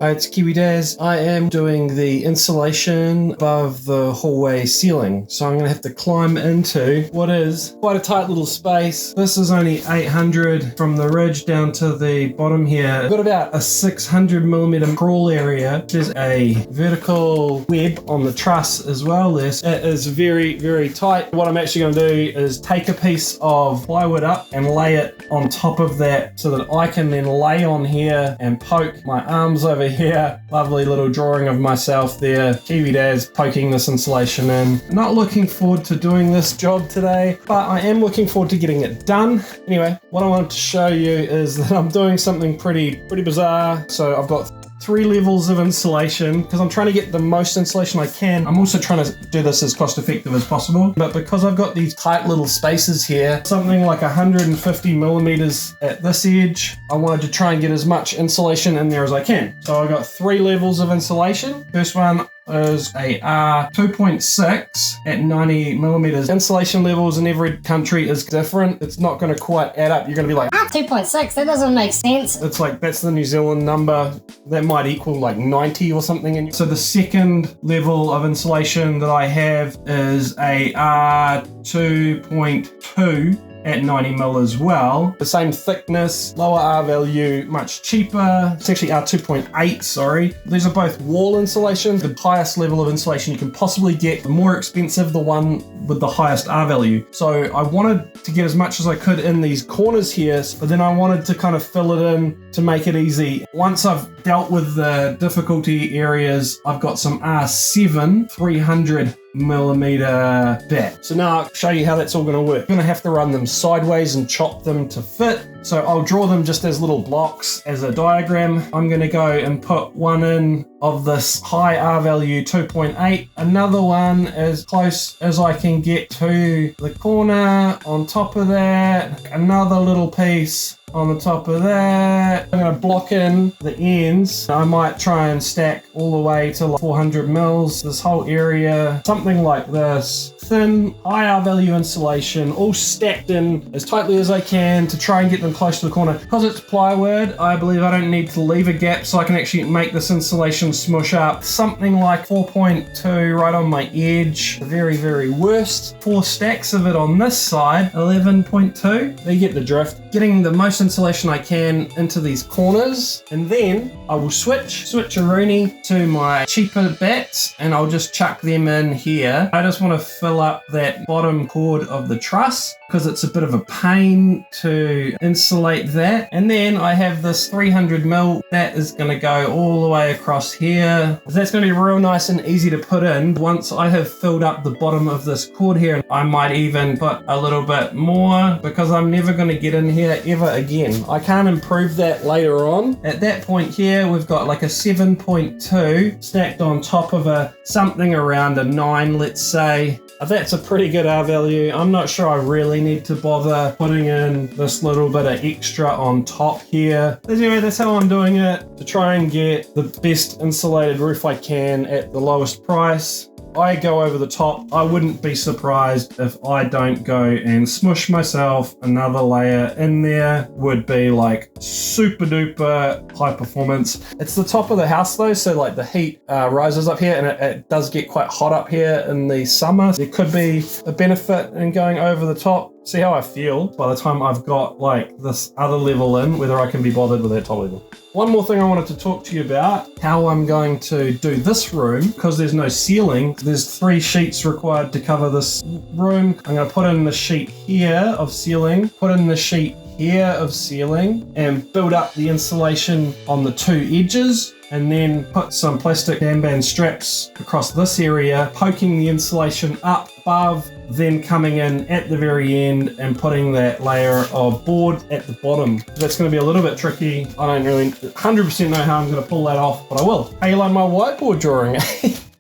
Hi, it's Kiwi Dazz. I am doing the insulation above the hallway ceiling. So I'm going to have to climb into what is quite a tight little space. This is only 800 from the ridge down to the bottom here. I've got about a 600mm crawl area. There's a vertical web on the truss as well. It is very, very tight. What I'm actually going to do is take a piece of plywood up and lay it on top of that so that I can then lay on here and poke my arms over here. Lovely little drawing of myself there. Kiwi Dazz poking this insulation in. Not looking forward to doing this job today, but I am looking forward to getting it done. Anyway, what I wanted to show you is that I'm doing something pretty bizarre. So I've got 3 levels of insulation because I'm trying to get the most insulation I can. I'm also trying to do this as cost effective as possible, but because I've got these tight little spaces here, something like 150mm at this edge, I wanted to try and get as much insulation in there as I can. So I got 3 levels of insulation. First one is a R2.6 at 90mm. Insulation levels in every country is different. It's not going to quite add up. You're going to be like, R2.6, that doesn't make sense. it's like, that's the New Zealand number. That might equal like 90 or something. So the second level of insulation that I have is a R2.2 at 90mm as well. The same thickness, lower R value, much cheaper. It's actually R2.8, sorry. These are both wall insulation, the highest level of insulation you can possibly get. The more expensive, the one with the highest R value. So I wanted to get as much as I could in these corners here, but then I wanted to kind of fill it in to make it easy. Once I've dealt with the difficulty areas, I've got some R7 300mm bat. So now I'll show you how that's all going to work. I'm going to have to run them sideways and chop them to fit. So I'll draw them just as little blocks as a diagram. I'm going to go and put one in of this high R value 2.8, another one as close as I can get to the corner on top of that, another little piece on the top of that. I'm going to block in the ends. I might try and stack all the way to like 400mm. This whole area, something like this. Thin, high R value insulation, all stacked in as tightly as I can to try and get them close to the corner. Because it's plywood, I believe I don't need to leave a gap so I can actually make this insulation smush up. Something like 4.2 right on my edge. The very, very worst. 4 stacks of it on this side, 11.2. You get the drift. Getting the most insulation I can into these corners, and then I will switch-a-rooney to my cheaper bats, and I'll just chuck them in here. I just want to fill up that bottom chord of the truss because it's a bit of a pain to insulate that. And then I have this 300mm that is going to go all the way across here. That's going to be real nice and easy to put in. Once I have filled up the bottom of this chord here, I might even put a little bit more because I'm never going to get in here ever again. I can't improve that later on. At that point here, we've got like a 7.2 stacked on top of a something around a 9, let's say. That's a pretty good R value. I'm not sure I really need to bother putting in this little bit of extra on top here. But anyway, that's how I'm doing it, to try and get the best insulated roof I can at the lowest price. I go over the top. I wouldn't be surprised if I don't go and smush myself. Another layer in there would be like super duper high performance. It's the top of the house though, so like the heat rises up here, and it does get quite hot up here in the summer. There could be a benefit in going over the top. See how I feel by the time I've got like this other level in, whether I can be bothered with that top level. One more thing I wanted to talk to you about, how I'm going to do this room, because there's no ceiling. There's 3 sheets required to cover this room. I'm going to put in the sheet here of ceiling, put in the sheet here of ceiling, and build up the insulation on the 2 edges. And then put some plastic Danban straps across this area, poking the insulation up above, then coming in at the very end and putting that layer of board at the bottom. That's going to be a little bit tricky. I don't really 100% know how I'm going to pull that off, but I will. Hey, you like my whiteboard drawing?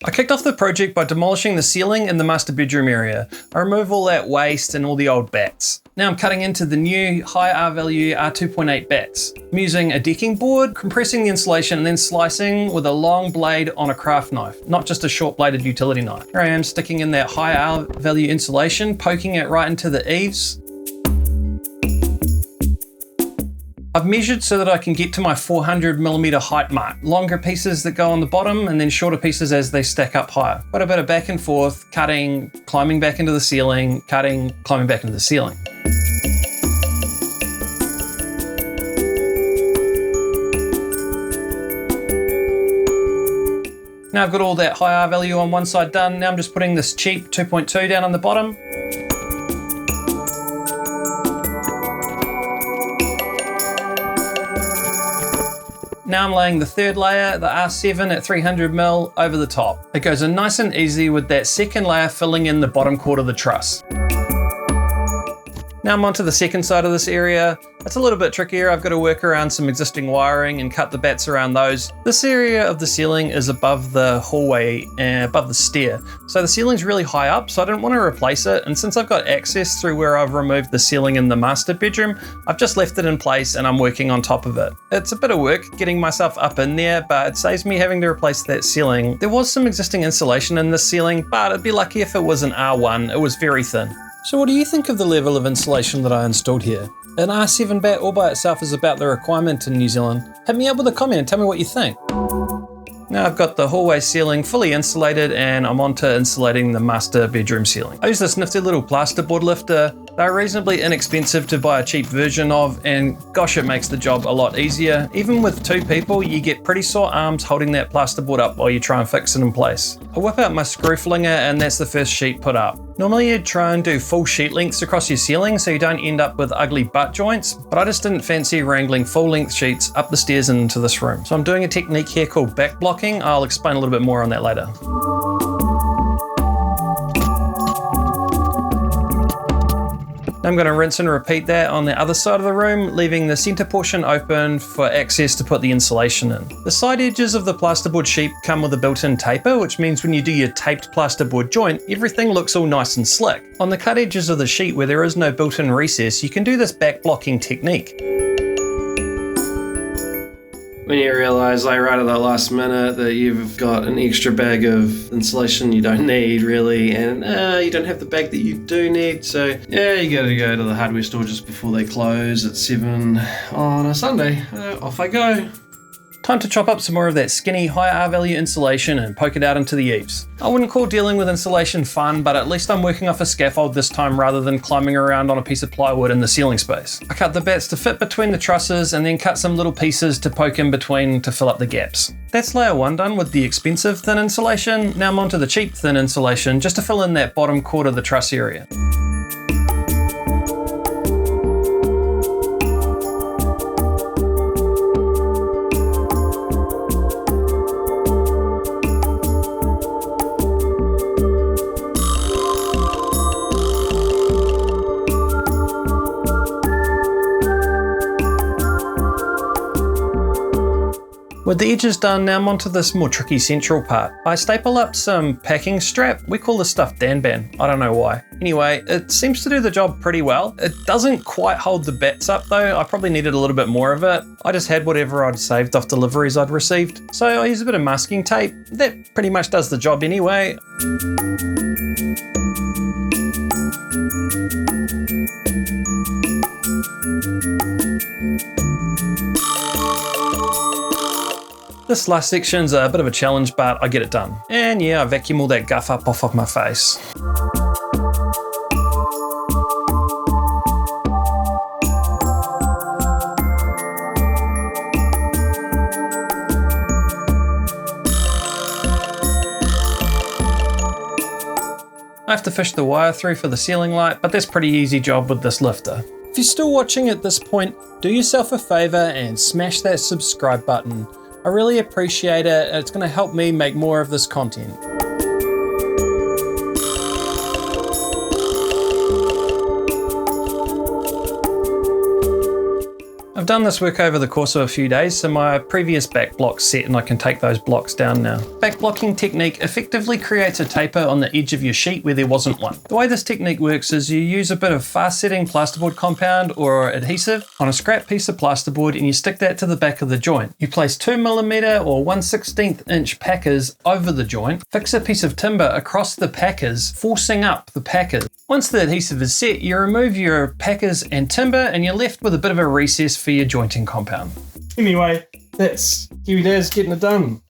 I kicked off the project by demolishing the ceiling in the master bedroom area. I removed all that waste and all the old bats. Now I'm cutting into the new high R value R2.8 bats. I'm using a decking board, compressing the insulation and then slicing with a long blade on a craft knife, not just a short bladed utility knife. Here I am sticking in that high R value insulation, poking it right into the eaves. I've measured so that I can get to my 400mm height mark. Longer pieces that go on the bottom and then shorter pieces as they stack up higher. Quite a bit of back and forth, cutting, climbing back into the ceiling, cutting, climbing back into the ceiling. Now I've got all that high R value on one side done. Now I'm just putting this cheap 2.2 down on the bottom. Now I'm laying the third layer, the R7 at 300mm, over the top. It goes in nice and easy with that second layer filling in the bottom quarter of the truss. Now I'm onto the second side of this area. It's a little bit trickier. I've got to work around some existing wiring and cut the bats around those. This area of the ceiling is above the hallway and above the stair. So the ceiling's really high up, so I didn't want to replace it. And since I've got access through where I've removed the ceiling in the master bedroom, I've just left it in place and I'm working on top of it. It's a bit of work getting myself up in there, but it saves me having to replace that ceiling. There was some existing insulation in this ceiling, but I'd be lucky if it was an R1. It was very thin. So what do you think of the level of insulation that I installed here? An R7 bat all by itself is about the requirement in New Zealand. Hit me up with a comment and tell me what you think. Now I've got the hallway ceiling fully insulated and I'm on to insulating the master bedroom ceiling. I use this nifty little plasterboard lifter. They're reasonably inexpensive to buy a cheap version of, and gosh, it makes the job a lot easier. Even with two people, you get pretty sore arms holding that plasterboard up while you try and fix it in place. I whip out my screw flinger and that's the first sheet put up. Normally you'd try and do full sheet lengths across your ceiling so you don't end up with ugly butt joints, but I just didn't fancy wrangling full length sheets up the stairs and into this room. So I'm doing a technique here called back blocking. I'll explain a little bit more on that later. I'm going to rinse and repeat that on the other side of the room, leaving the center portion open for access to put the insulation in. The side edges of the plasterboard sheet come with a built-in taper, which means when you do your taped plasterboard joint, everything looks all nice and slick. On the cut edges of the sheet where there is no built-in recess, you can do this back blocking technique. When you realise, like right at the last minute, that you've got an extra bag of insulation you don't need really, and you don't have the bag that you do need, so yeah, you gotta go to the hardware store just before they close at 7 on a Sunday. Off I go. Time to chop up some more of that skinny high R value insulation and poke it out into the eaves. I wouldn't call dealing with insulation fun, but at least I'm working off a scaffold this time rather than climbing around on a piece of plywood in the ceiling space. I cut the bats to fit between the trusses and then cut some little pieces to poke in between to fill up the gaps. That's layer 1 done with the expensive thin insulation. Now I'm onto the cheap thin insulation just to fill in that bottom quarter of the truss area. With the edges done, now I'm onto this more tricky central part. I staple up some packing strap. We call this stuff Danban. I don't know why. Anyway, it seems to do the job pretty well. It doesn't quite hold the bats up though. I probably needed a little bit more of it. I just had whatever I'd saved off deliveries I'd received. So I use a bit of masking tape. That pretty much does the job anyway. This last section's a bit of a challenge, but I get it done. And yeah, I vacuum all that guff up off of my face. I have to fish the wire through for the ceiling light, but that's a pretty easy job with this lifter. If you're still watching at this point, do yourself a favor and smash that subscribe button. I really appreciate it. It's going to help me make more of this content. I've done this work over the course of a few days, so my previous back block's set and I can take those blocks down now. Back blocking technique effectively creates a taper on the edge of your sheet where there wasn't one. The way this technique works is you use a bit of fast-setting plasterboard compound or adhesive on a scrap piece of plasterboard and you stick that to the back of the joint. You place 2mm or 1/16 inch packers over the joint, fix a piece of timber across the packers, forcing up the packers. Once the adhesive is set, you remove your packers and timber and you're left with a bit of a recess for your jointing compound. Anyway, that's Kiwi Dazz getting it done.